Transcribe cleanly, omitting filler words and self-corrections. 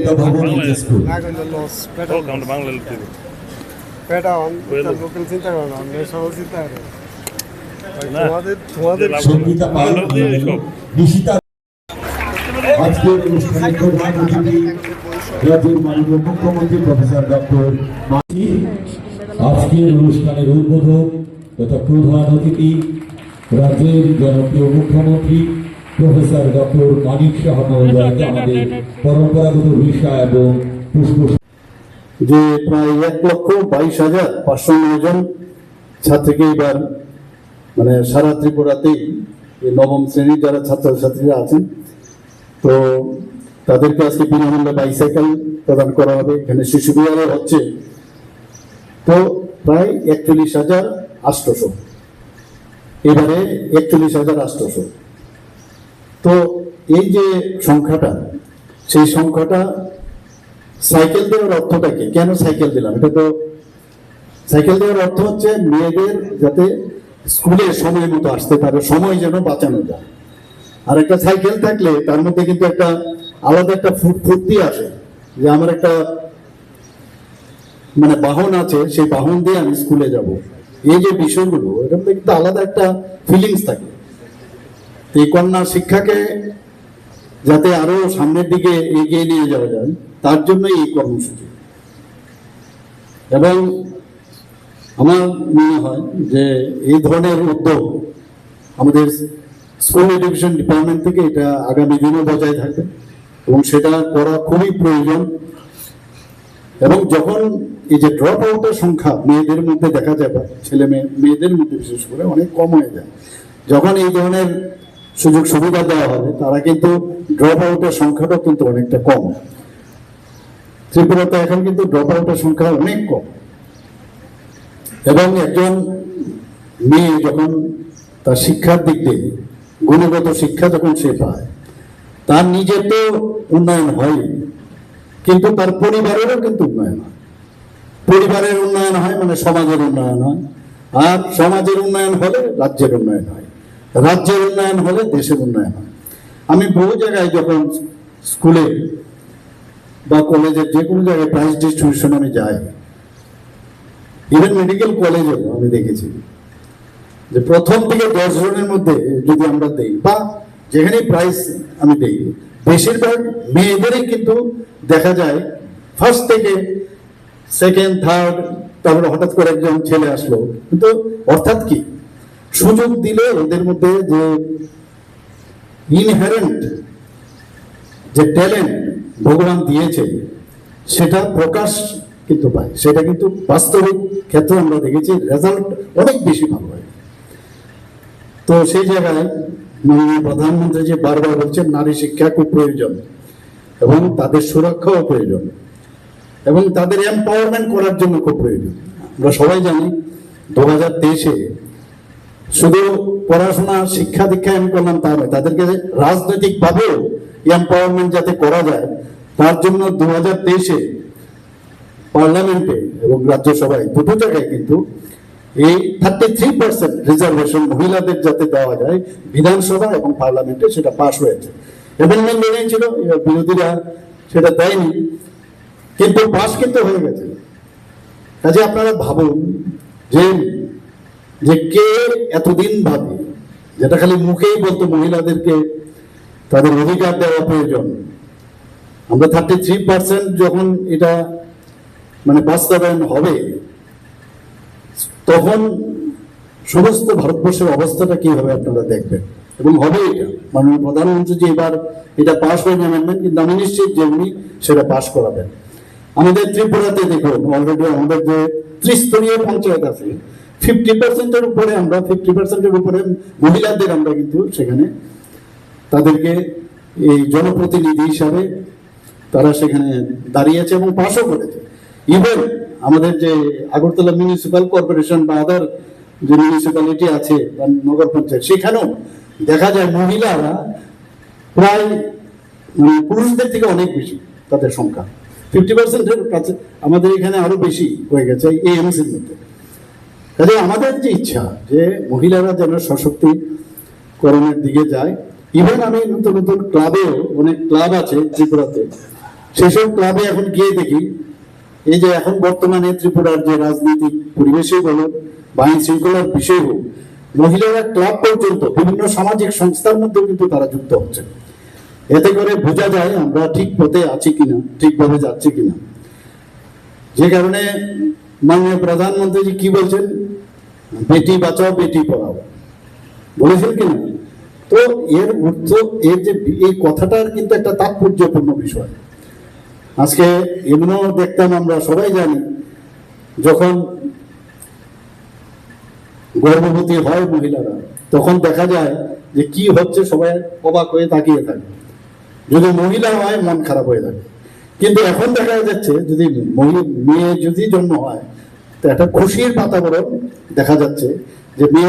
শিক্ষা ভবন স্কুল। সঙ্গীতা পাল, নিশিতা। আজকের অনুষ্ঠানে প্রধান অতিথি রাজ্যের মাননীয় মুখ্যমন্ত্রী প্রফেসর ডক্টর মাসি। আজকের অনুষ্ঠানের উদ্বোধক তথা প্রধান অতিথি রাজ্যের জনপ্রিয় মুখ্যমন্ত্রী প্রফেসর ডক্টর মানিক সাহা মহোদয়কে আমাদের পরম্পরাগত ভিসা এবং পুষ্প। যে প্রায় 1,22,509 জন ছাত্রীকে এবার মানে সারা ত্রিপুরাতেই নবম শ্রেণীর যারা ছাত্রছাত্রীরা আছেন, তো তাদেরকে আজকে বিনামূল্যে বাইসাইকেল প্রদান করা হবে। এখানে শিশু বিহারে হচ্ছে তো প্রায় 41,800, এবারে 41,800। তো এই যে সংখ্যাটা, সেই সংখ্যাটা সাইকেল দেওয়ার অর্থটা কি, কেন সাইকেল দিলাম? এটা তো সাইকেল দেওয়ার অর্থ হচ্ছে মেয়েদের যাতে স্কুলে সময় মতো আসতে পারে, সময় যেন বাঁচানো যায়। আর একটা সাইকেল থাকলে তার মধ্যে কিন্তু একটা আলাদা একটা ফুর্তি আসে, যে আমার একটা মানে বাহন আছে, সেই বাহন দিয়ে আমি স্কুলে যাব। এই যে বিষয়গুলো, এটার মধ্যে কিন্তু আলাদা একটা ফিলিংস থাকে। এই কন্যা শিক্ষাকে যাতে আরো সামনের দিকে এগিয়ে নিয়ে যাওয়া যায়, তার জন্য এই কর্মসূচি। এবং আমার মনে হয় যে এই ধরনের উদ্যোগ আমাদের স্কুল এডুকেশন ডিপার্টমেন্ট থেকে এটা আগামী দিনও বজায় থাকবে এবং সেটা করা খুবই প্রয়োজন। এবং যখন এই যে ড্রপ আউটের সংখ্যা মেয়েদের মধ্যে দেখা যাবে, ছেলে মেয়েদের মধ্যে বিশেষ করে অনেক কম হয়ে যায়, যখন এই ধরনের সুযোগ সুবিধা দেওয়া হবে, তারা কিন্তু ড্রপ আউটের সংখ্যাটাও কিন্তু অনেকটা কম। ত্রিপুরাতে এখন কিন্তু ড্রপ আউটের সংখ্যা অনেক কম। এবং একজন মেয়ে যখন তার শিক্ষার দিক দিয়ে গুণগত শিক্ষা যখন সে পায়, তার নিজের তো উন্নয়ন হয়, কিন্তু তার পরিবারেরও কিন্তু উন্নয়ন হয়। পরিবারের উন্নয়ন হয় মানে সমাজের উন্নয়ন হয়, আর সমাজের উন্নয়ন হলে রাজ্যের উন্নয়ন হয়, রাজ্যের উন্নয়ন হলে দেশের উন্নয়ন হয়। আমি বহু জায়গায় যখন স্কুলে বা কলেজের যে কোনো জায়গায় প্রাইজ ডিস্ট্রিবিউশন আমি যাই, ইভেন মেডিকেল কলেজেও আমি দেখেছি যে প্রথম থেকে 10 জনের মধ্যে যদি আমরা দেই বা যেখানে প্রাইজ আমি দেই, বেশিরভাগ মেয়েদেরই কিন্তু দেখা যায় ফার্স্ট থেকে সেকেন্ড, থার্ড, তারপরে হঠাৎ করে একজন ছেলে আসলো। কিন্তু অর্থাৎ কি, সুযোগ দিলে ওদের মধ্যে যে ইনহেরেন্ট যে ট্যালেন্ট ভগবান দিয়েছে, সেটা প্রকাশ কিন্তু পায়। সেটা কিন্তু বাস্তবিক ক্ষেত্রে আমরা দেখেছি রেজাল্ট অনেক বেশি ভালো হয়। তো সেই জায়গায় মাননীয় প্রধানমন্ত্রী যে বারবার বলছেন নারী শিক্ষা খুব প্রয়োজন এবং তাদের সুরক্ষাও প্রয়োজন এবং তাদের এম্পাওয়ারমেন্ট করার জন্য খুব প্রয়োজন। আমরা সবাই জানি 2023-এ শুধু পড়াশোনা শিক্ষা দীক্ষা এম করলাম তা নয়, তাদেরকে রাজনৈতিকভাবেও এম্পাওয়ারমেন্ট যাতে করা যায়, তার জন্য 2023-এ পার্লামেন্টে এবং রাজ্যসভায় দুটো জায়গায় কিন্তু এই 33% রিজার্ভেশন মহিলাদের যাতে দেওয়া যায় বিধানসভা এবং পার্লামেন্টে, সেটা পাশ হয়েছে। অ্যামেন্ডমেন্ট এনেছিল, বিরোধীরা সেটা দেয়নি, কিন্তু পাশ কিন্তু হয়ে গেছে। কাজে আপনারা ভাবুন যে কে এতদিন ভাবে, যেটা খালি মুখেই বলতো মহিলাদেরকে তাদের অধিকার দেওয়া প্রয়োজন, আমরা 33% যখন এটা মানে বাস্তবায়ন হবে, তখন সমস্ত ভারতবর্ষের অবস্থাটা কি হবে আপনারা দেখবেন। এবং হবে এটা, মাননীয় প্রধানমন্ত্রী যে এবার এটা পাশ হয়ে অ্যামেন্ডমেন্ট, কিন্তু আমি নিশ্চিত যে উনি সেটা পাশ করাবেন। আমাদের ত্রিপুরাতে দেখুন, অলরেডি আমাদের যে ত্রিস্তরীয় পঞ্চায়েত আছে, 50%-এর উপরে আমরা 50%-এর উপরে মহিলাদের আমরা কিন্তু সেখানে তাদেরকে এই জনপ্রতিনিধি হিসাবে তারা সেখানে দাঁড়িয়েছে এবং পাশও করেছে। ইভেন আমাদের যে আগরতলা মিউনিসিপ্যাল কর্পোরেশন বা আদার যে মিউনিসিপ্যালিটি আছে বা নগর পঞ্চায়েত, সেখানেও দেখা যায় মহিলারা প্রায় পুরুষদের থেকে অনেক বেশি তাদের সংখ্যা, 50%-এর কাছে। আমাদের এখানে আরো বেশি হয়ে গেছে এই এমসির মধ্যে। কাজে আমাদের যে ইচ্ছা যে মহিলারা যেন সশক্তিকরণের দিকে যায়। ইভেন আমি নতুন নতুন ক্লাবেও, অনেক ক্লাব আছে ত্রিপুরাতে, সেসব ক্লাবে এখন গিয়ে দেখি, এই যে এখন বর্তমানে ত্রিপুরার যে রাজনৈতিক পরিবেশে বলো বা আইন শৃঙ্খলার বিষয় হোক, মহিলারা ক্লাব পর্যন্ত বিভিন্ন সামাজিক সংস্থার মধ্যে কিন্তু তারা যুক্ত হচ্ছে। এতে করে বোঝা যায় আমরা ঠিক পথে আছি কিনা, ঠিকভাবে যাচ্ছি কিনা। যে কারণে মাননীয় প্রধানমন্ত্রী কি বলছেন, বেটি বাঁচাও বেটি পড়াও বলেছেন কিনা। তো এর অর্থ, এর যে এই কথাটার কিন্তু একটা তাৎপর্যপূর্ণ বিষয়। আজকে এমনও দেখতাম, আমরা সবাই জানি, যখন গর্ভবতী হয় মহিলারা, তখন দেখা যায় যে কি হচ্ছে, সবাই অবাক হয়ে তাকিয়ে থাকে। যদি মহিলা হয় মন খারাপ হয়ে থাকে। কিন্তু এখন দেখা যাচ্ছে যদি মেয়ে যদি জন্ম হয়, তো একটা খুশির বাতাবরণ দেখা যাচ্ছে, যে মেয়ে